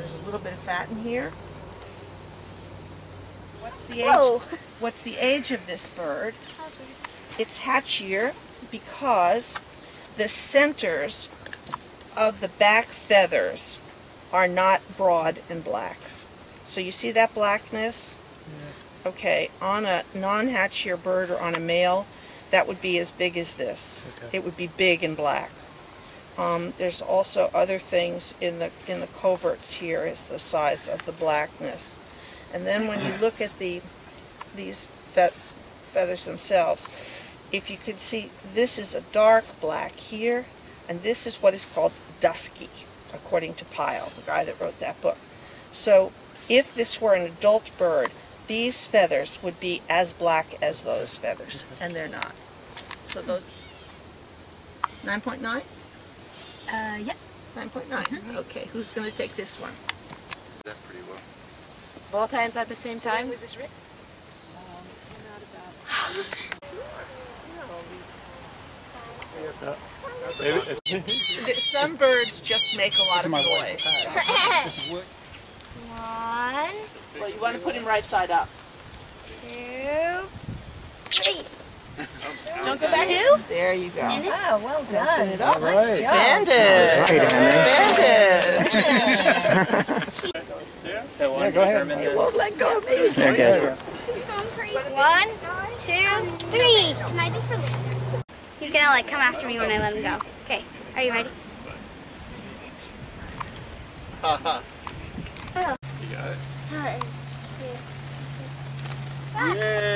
there's a little bit of fat in here. What's the age? Whoa. What's the age of this bird? It's hatchier because the centers of the back feathers are not broad and black. So you see that blackness? Yeah. Okay, on a non-hatchier bird or on a male, that would be as big as this. Okay. It would be big and black. There's also other things in the coverts here is the size of the blackness. And then when you look at these feathers themselves, if you could see, this is a dark black here, and this is what is called dusky, according to Pyle, the guy that wrote that book. So if this were an adult bird, these feathers would be as black as those feathers, and they're not. So those 9.9? Yeah. 9.9. Okay, who's going to take this one? That pretty well. Both hands at the same time? Was this written? Some birds just make a lot of noise. 1. Well, you want to put him right side up. 2. 3. Don't go back. 2. There you go. Oh, well done. It up. Nice job. Bandit. So yeah, go ahead. You won't let go of me. Okay. 1, 2, 3. Can I just release him? He's gonna like come after me when I let him go. Okay, are you ready? You got it. 1, 2, 3. Yay!